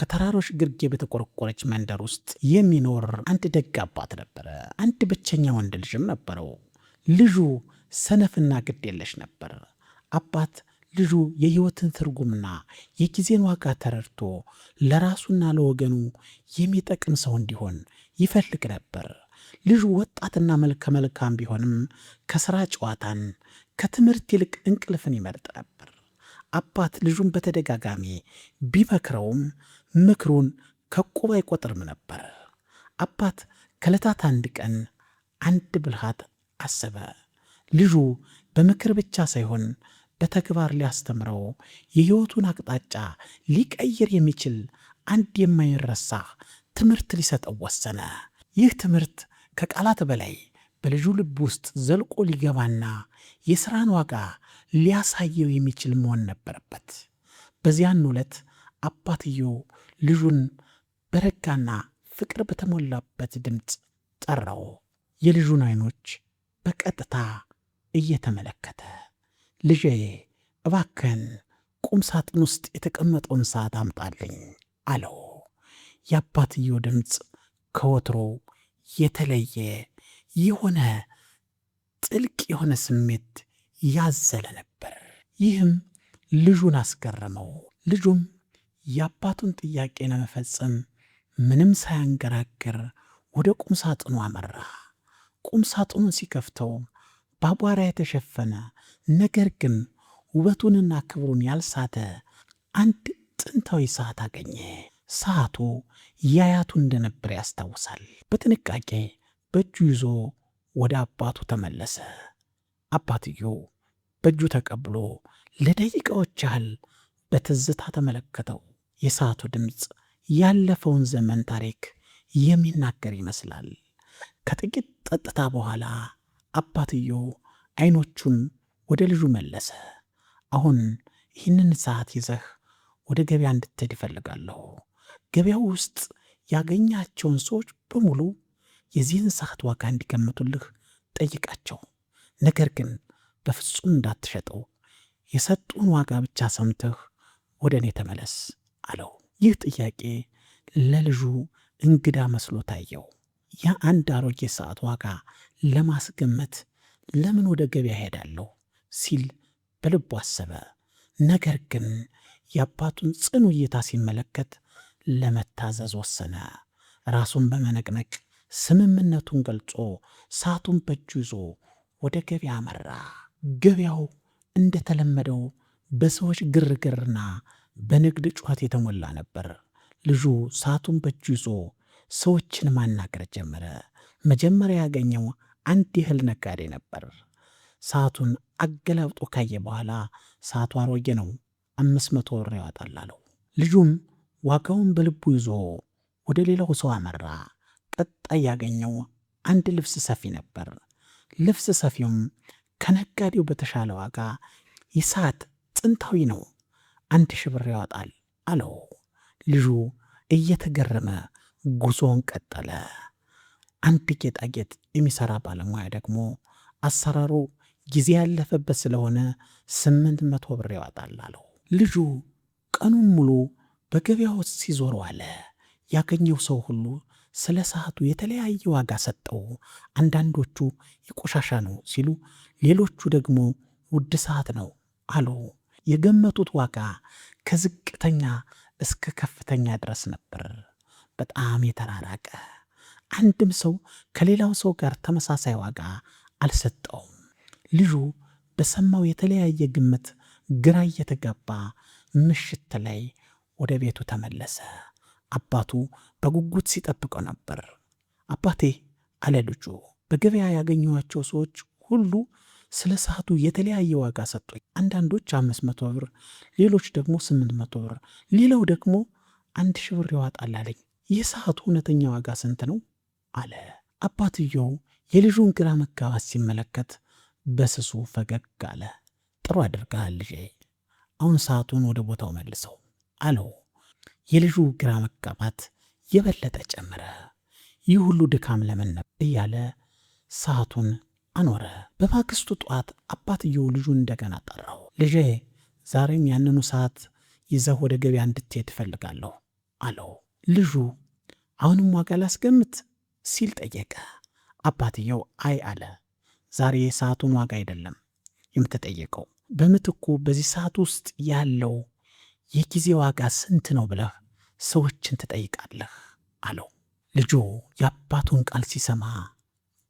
ከተራሮች ግርጌ በተቆረቆረች መንደር ውስጥ የሚኖር አንድ ደግ አባት ነበረ። አንድ ብቸኛ ወንድ ልጅም ነበረው። ልጁ ሰነፍና ግድ የለሽ ነበር። አባት ልጁ የሕይወትን ትርጉምና የጊዜን ዋጋ ተረድቶ ለራሱና ለወገኑ የሚጠቅም ሰው እንዲሆን ይፈልግ ነበር። ልጁ ወጣትና መልከ መልካም ቢሆንም ከሥራ ጨዋታን፣ ከትምህርት ይልቅ እንቅልፍን ይመርጥ ነበር። አባት ልጁን በተደጋጋሚ ቢመክረውም ምክሩን ከቁብ አይቆጥርም ነበር። አባት ከዕለታት አንድ ቀን አንድ ብልሃት አሰበ። ልጁ በምክር ብቻ ሳይሆን በተግባር ሊያስተምረው፣ የሕይወቱን አቅጣጫ ሊቀይር የሚችል አንድ የማይረሳ ትምህርት ሊሰጠው ወሰነ። ይህ ትምህርት ከቃላት በላይ በልጁ ልብ ውስጥ ዘልቆ ሊገባና የሥራን ዋጋ ሊያሳየው የሚችል መሆን ነበረበት። በዚያን ዕለት አባትየው ልጁን በረጋና ፍቅር በተሞላበት ድምፅ ጠራው። የልጁን ዓይኖች በቀጥታ እየተመለከተ ልጄ እባክህን ቁም ሳጥን ውስጥ የተቀመጠውን ሰዓት አምጣልኝ አለው። የአባትየው ድምፅ ከወትሮ የተለየ የሆነ ጥልቅ የሆነ ስሜት ያዘለ ነበር። ይህም ልጁን አስገረመው። ልጁም የአባቱን ጥያቄ ለመፈጸም ምንም ሳያንገራግር ወደ ቁም ሳጥኑ አመራ። ቁም ሳጥኑን ሲከፍተው በአቧራ የተሸፈነ ነገር ግን ውበቱንና ክብሩን ያልሳተ አንድ ጥንታዊ ሰዓት አገኘ። ሰዓቱ የአያቱ እንደነበር ያስታውሳል። በጥንቃቄ በእጁ ይዞ ወደ አባቱ ተመለሰ። አባትየው በእጁ ተቀብሎ ለደቂቃዎች ያህል በትዝታ ተመለከተው። የሰዓቱ ድምፅ ያለፈውን ዘመን ታሪክ የሚናገር ይመስላል። ከጥቂት ጠጥታ በኋላ አባትየው ዓይኖቹን ወደ ልጁ መለሰ። አሁን ይህንን ሰዓት ይዘህ ወደ ገበያ እንድትሄድ ይፈልጋለሁ። ገበያው ውስጥ ያገኛቸውን ሰዎች በሙሉ የዚህን ሰዓት ዋጋ እንዲገምቱልህ ጠይቃቸው። ነገር ግን በፍጹም እንዳትሸጠው፣ የሰጡን ዋጋ ብቻ ሰምተህ ወደ እኔ ተመለስ አለው። ይህ ጥያቄ ለልጁ እንግዳ መስሎ ታየው። የአንድ አሮጌ ሰዓት ዋጋ ለማስገመት ለምን ወደ ገበያ ሄዳለሁ ሲል በልቡ አሰበ። ነገር ግን የአባቱን ጽኑ እይታ ሲመለከት ለመታዘዝ ወሰነ። ራሱን በመነቅነቅ ስምምነቱን ገልጾ ሰዓቱን በእጁ ይዞ ወደ ገበያ አመራ። ገበያው እንደተለመደው በሰዎች ግርግርና በንግድ ጩኸት የተሞላ ነበር። ልጁ ሰዓቱን በእጁ ይዞ ሰዎችን ማናገር ጀመረ። መጀመሪያ ያገኘው አንድ የእህል ነጋዴ ነበር። ሰዓቱን አገላብጦ ካየ በኋላ ሰዓቱ አሮጌ ነው፣ 500 ብር ያወጣል አለው። ልጁም ዋጋውን በልቡ ይዞ ወደ ሌላው ሰው አመራ። ቀጣይ ያገኘው አንድ ልብስ ሰፊ ነበር። ልብስ ሰፊውም ከነጋዴው በተሻለ ዋጋ ይህ ሰዓት ጥንታዊ ነው፣ 1000 ብር ያወጣል አለው። ልጁ እየተገረመ ጉዞውን ቀጠለ። አንድ ጌጣጌጥ የሚሰራ ባለሙያ ደግሞ አሰራሩ ጊዜ ያለፈበት ስለሆነ 800 ብር ያወጣል አለው። ልጁ ቀኑን ሙሉ በገበያ ውስጥ ሲዞር ዋለ። ያገኘው ሰው ሁሉ ስለ ሰዓቱ የተለያየ ዋጋ ሰጠው። አንዳንዶቹ የቆሻሻ ነው ሲሉ፣ ሌሎቹ ደግሞ ውድ ሰዓት ነው አሉ። የገመቱት ዋጋ ከዝቅተኛ እስከ ከፍተኛ ድረስ ነበር፣ በጣም የተራራቀ። አንድም ሰው ከሌላው ሰው ጋር ተመሳሳይ ዋጋ አልሰጠውም። ልጁ በሰማው የተለያየ ግምት ግራ እየተጋባ ምሽት ላይ ወደ ቤቱ ተመለሰ። አባቱ በጉጉት ሲጠብቀው ነበር። አባቴ አለ ልጁ፣ በገበያ ያገኘኋቸው ሰዎች ሁሉ ስለ ሰዓቱ የተለያየ ዋጋ ሰጡኝ። አንዳንዶች 500 ብር፣ ሌሎች ደግሞ 800 ብር፣ ሌላው ደግሞ 1000 ብር ያወጣል አለኝ። ይህ ሰዓቱ እውነተኛ ዋጋ ስንት ነው አለ። አባትየው የልጁን ግራ መጋባት ሲመለከት በስሱ ፈገግ አለ። ጥሩ አድርገሃል ልጄ፣ አሁን ሰዓቱን ወደ ቦታው መልሰው አለው። የልጁ ግራ መጋባት የበለጠ ጨመረ። ይህ ሁሉ ድካም ለምን ነበር እያለ ሰዓቱን አኖረ። በማግስቱ ጠዋት አባትየው ልጁን እንደገና ጠራው። ልጄ ዛሬም ያንኑ ሰዓት ይዘህ ወደ ገበያ እንድትሄድ እፈልጋለሁ አለው። ልጁ አሁንም ዋጋ ላስገምት ሲል ጠየቀ። አባትየው አይ አለ። ዛሬ የሰዓቱን ዋጋ አይደለም የምትጠየቀው፣ በምትኩ በዚህ ሰዓት ውስጥ ያለው የጊዜ ዋጋ ስንት ነው ብለህ ሰዎችን ትጠይቃለህ አለው። ልጁ የአባቱን ቃል ሲሰማ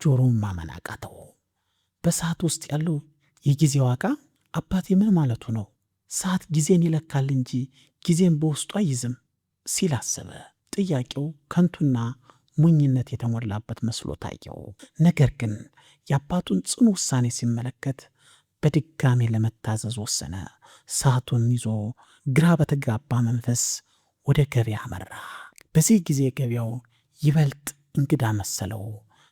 ጆሮውን ማመን አቃተው። በሰዓት ውስጥ ያለው የጊዜ ዋጋ? አባቴ ምን ማለቱ ነው? ሰዓት ጊዜን ይለካል እንጂ ጊዜን በውስጡ አይዝም ሲል አሰበ። ጥያቄው ከንቱና ሞኝነት የተሞላበት መስሎ ታየው። ነገር ግን የአባቱን ጽኑ ውሳኔ ሲመለከት በድጋሜ ለመታዘዝ ወሰነ። ሰዓቱን ይዞ ግራ በተጋባ መንፈስ ወደ ገበያ አመራ። በዚህ ጊዜ ገበያው ይበልጥ እንግዳ መሰለው።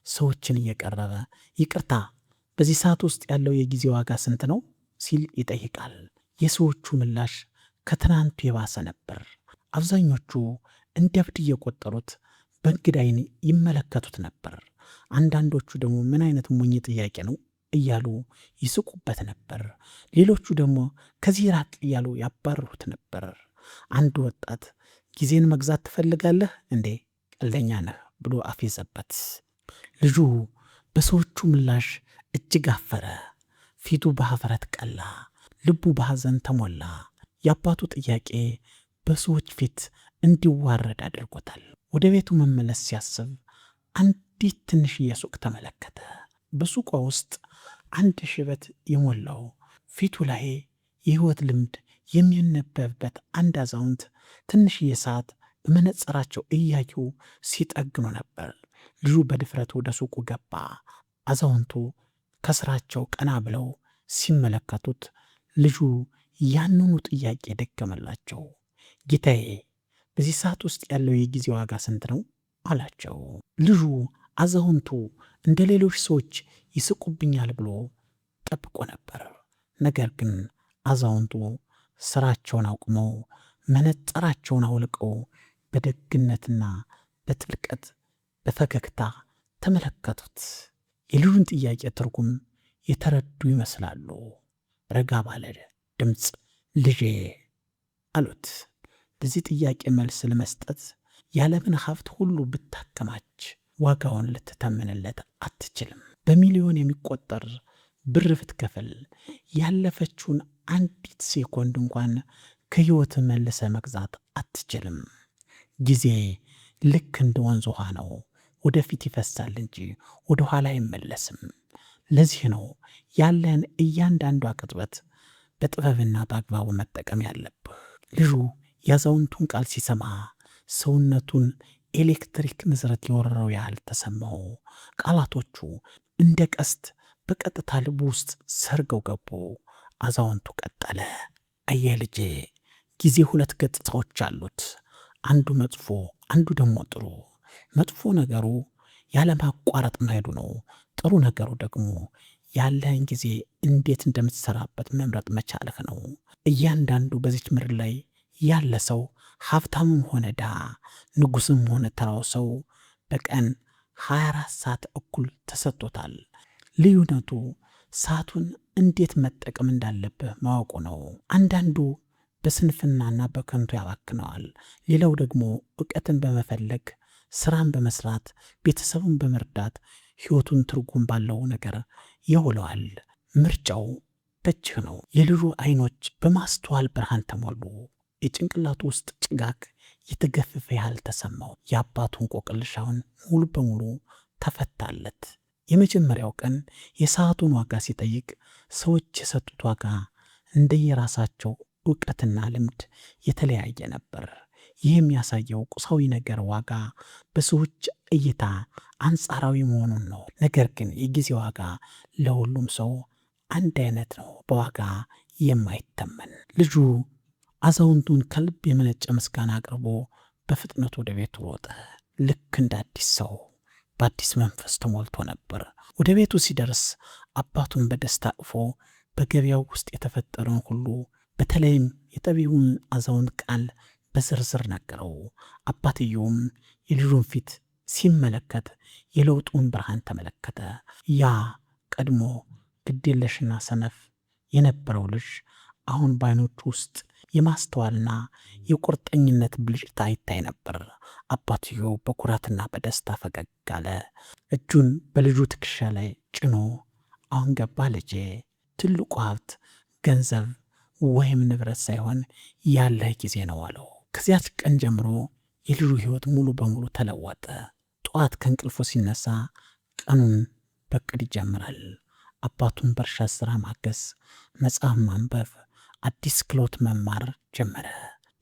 ሰዎችን እየቀረበ ይቅርታ፣ በዚህ ሰዓት ውስጥ ያለው የጊዜ ዋጋ ስንት ነው ሲል ይጠይቃል። የሰዎቹ ምላሽ ከትናንቱ የባሰ ነበር። አብዛኞቹ እንደ እብድ እየቆጠሩት በእንግዳ ዓይን ይመለከቱት ነበር። አንዳንዶቹ ደግሞ ምን አይነት ሞኝ ጥያቄ ነው እያሉ ይስቁበት ነበር። ሌሎቹ ደግሞ ከዚህ ራቅ እያሉ ያባርሩት ነበር። አንድ ወጣት ጊዜን መግዛት ትፈልጋለህ እንዴ? ቀልደኛ ነህ ብሎ አፌዘበት። ልጁ በሰዎቹ ምላሽ እጅግ አፈረ። ፊቱ በሀፍረት ቀላ፣ ልቡ በሐዘን ተሞላ። የአባቱ ጥያቄ በሰዎች ፊት እንዲዋረድ አድርጎታል። ወደ ቤቱ መመለስ ሲያስብ አንዲት ትንሽዬ ሱቅ ተመለከተ። በሱቋ ውስጥ አንድ ሽበት የሞላው ፊቱ ላይ የሕይወት ልምድ የሚነበብበት አንድ አዛውንት ትንሽዬ ሰዓት በመነጽራቸው እያዩ ሲጠግኑ ነበር። ልጁ በድፍረት ወደ ሱቁ ገባ። አዛውንቱ ከስራቸው ቀና ብለው ሲመለከቱት ልጁ ያንኑ ጥያቄ ደገመላቸው። ጌታዬ፣ በዚህ ሰዓት ውስጥ ያለው የጊዜ ዋጋ ስንት ነው አላቸው። ልጁ አዛውንቱ እንደ ሌሎች ሰዎች ይስቁብኛል ብሎ ጠብቆ ነበር። ነገር ግን አዛውንቱ ስራቸውን አቁመው መነጽራቸውን አውልቀው በደግነትና በጥልቀት በፈገግታ ተመለከቱት። የልጁን ጥያቄ ትርጉም የተረዱ ይመስላሉ። ረጋ ባለ ድምፅ ልጄ አሉት። ለዚህ ጥያቄ መልስ ለመስጠት ያለምን ሀብት ሁሉ ብታከማች ዋጋውን ልትተምንለት አትችልም። በሚሊዮን የሚቆጠር ብር ብትከፍል ያለፈችውን አንዲት ሴኮንድ እንኳን ከሕይወት መልሰ መግዛት አትችልም። ጊዜ ልክ እንደ ወንዝ ውሃ ነው፣ ወደፊት ይፈሳል እንጂ ወደ ኋላ አይመለስም። ለዚህ ነው ያለን እያንዳንዷ ቅጽበት በጥበብና በአግባቡ መጠቀም ያለብህ። ልጁ የአዛውንቱን ቃል ሲሰማ ሰውነቱን ኤሌክትሪክ ንዝረት የወረረው ያህል ተሰማው። ቃላቶቹ እንደ ቀስት በቀጥታ ልቡ ውስጥ ሰርገው ገቡ። አዛውንቱ ቀጠለ። አየህ ልጄ፣ ጊዜ ሁለት ገጽታዎች አሉት። አንዱ መጥፎ፣ አንዱ ደግሞ ጥሩ። መጥፎ ነገሩ ያለማቋረጥ መሄዱ ነው። ጥሩ ነገሩ ደግሞ ያለህን ጊዜ እንዴት እንደምትሰራበት መምረጥ መቻልህ ነው። እያንዳንዱ በዚች ምድር ላይ ያለ ሰው ሀብታምም ሆነ ድሃ፣ ንጉስም ሆነ ተራው ሰው በቀን 24 ሰዓት እኩል ተሰጥቶታል። ልዩነቱ ሰዓቱን እንዴት መጠቀም እንዳለብህ ማወቁ ነው። አንዳንዱ በስንፍናና በከንቱ ያባክነዋል። ሌላው ደግሞ እውቀትን በመፈለግ ስራን በመስራት ቤተሰቡን በመርዳት ሕይወቱን ትርጉም ባለው ነገር ያውለዋል። ምርጫው በእጅህ ነው። የልጁ አይኖች በማስተዋል ብርሃን ተሞሉ። የጭንቅላቱ ውስጥ ጭጋግ የተገፈፈ ያህል ተሰማው። የአባቱን እንቆቅልሽ አሁን ሙሉ በሙሉ ተፈታለት። የመጀመሪያው ቀን የሰዓቱን ዋጋ ሲጠይቅ ሰዎች የሰጡት ዋጋ እንደየራሳቸው እውቀትና ልምድ የተለያየ ነበር። ይህ የሚያሳየው ቁሳዊ ነገር ዋጋ በሰዎች እይታ አንጻራዊ መሆኑን ነው። ነገር ግን የጊዜ ዋጋ ለሁሉም ሰው አንድ አይነት ነው፣ በዋጋ የማይተመን። ልጁ አዛውንቱን ከልብ የመነጨ ምስጋና አቅርቦ በፍጥነት ወደ ቤቱ ሮጠ። ልክ እንደ አዲስ ሰው በአዲስ መንፈስ ተሞልቶ ነበር። ወደ ቤቱ ሲደርስ አባቱን በደስታ አቅፎ በገበያው ውስጥ የተፈጠረውን ሁሉ በተለይም የጠቢቡን አዛውንት ቃል በዝርዝር ነገረው። አባትየውም የልጁን ፊት ሲመለከት የለውጡን ብርሃን ተመለከተ። ያ ቀድሞ ግዴለሽና ሰነፍ የነበረው ልጅ አሁን በዓይኖቹ ውስጥ የማስተዋልና የቁርጠኝነት ብልጭታ ይታይ ነበር። አባትየው በኩራትና በደስታ ፈገግ አለ። እጁን በልጁ ትከሻ ላይ ጭኖ አሁን ገባ ልጄ፣ ትልቁ ሀብት ገንዘብ ወይም ንብረት ሳይሆን ያለህ ጊዜ ነው አለው። ከዚያች ቀን ጀምሮ የልጁ ሕይወት ሙሉ በሙሉ ተለወጠ። ጠዋት ከእንቅልፉ ሲነሳ ቀኑን በቅድ ይጀምራል። አባቱን በእርሻ ሥራ ማገዝ፣ መጽሐፍ ማንበብ፣ አዲስ ክህሎት መማር ጀመረ።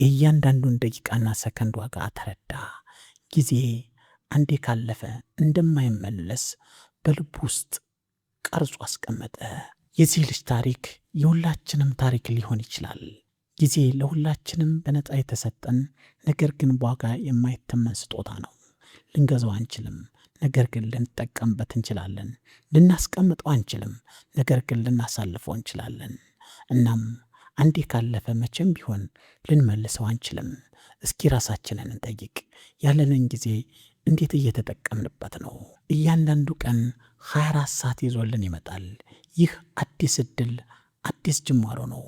የእያንዳንዱን ደቂቃና ሰከንድ ዋጋ ተረዳ። ጊዜ አንዴ ካለፈ እንደማይመለስ በልቡ ውስጥ ቀርጾ አስቀመጠ። የዚህ ልጅ ታሪክ የሁላችንም ታሪክ ሊሆን ይችላል። ጊዜ ለሁላችንም በነፃ የተሰጠን ነገር ግን በዋጋ የማይተመን ስጦታ ነው። ልንገዛው አንችልም፣ ነገር ግን ልንጠቀምበት እንችላለን። ልናስቀምጠው አንችልም፣ ነገር ግን ልናሳልፈው እንችላለን። እናም አንዴ ካለፈ መቼም ቢሆን ልንመልሰው አንችልም። እስኪ ራሳችንን እንጠይቅ። ያለንን ጊዜ እንዴት እየተጠቀምንበት ነው? እያንዳንዱ ቀን 24 ሰዓት ይዞልን ይመጣል። ይህ አዲስ ዕድል፣ አዲስ ጅማሮ ነው።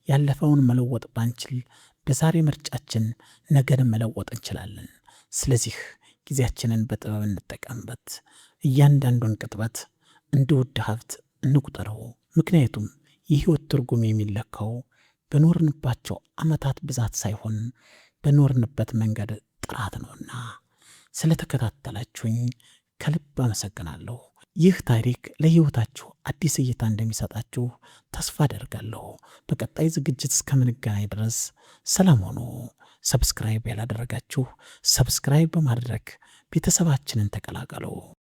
ያለፈውን መለወጥ ባንችል በዛሬ ምርጫችን ነገን መለወጥ እንችላለን። ስለዚህ ጊዜያችንን በጥበብ እንጠቀምበት። እያንዳንዱን ቅጥበት እንደ ውድ ሀብት እንቁጠረው። ምክንያቱም የሕይወት ትርጉም የሚለካው በኖርንባቸው ዓመታት ብዛት ሳይሆን በኖርንበት መንገድ ጥራት ነውና። ስለተከታተላችሁኝ ከልብ አመሰግናለሁ። ይህ ታሪክ ለሕይወታችሁ አዲስ እይታ እንደሚሰጣችሁ ተስፋ አደርጋለሁ። በቀጣይ ዝግጅት እስከምንገናኝ ድረስ ሰላም ሆኖ ሰብስክራይብ ያላደረጋችሁ ሰብስክራይብ በማድረግ ቤተሰባችንን ተቀላቀሉ።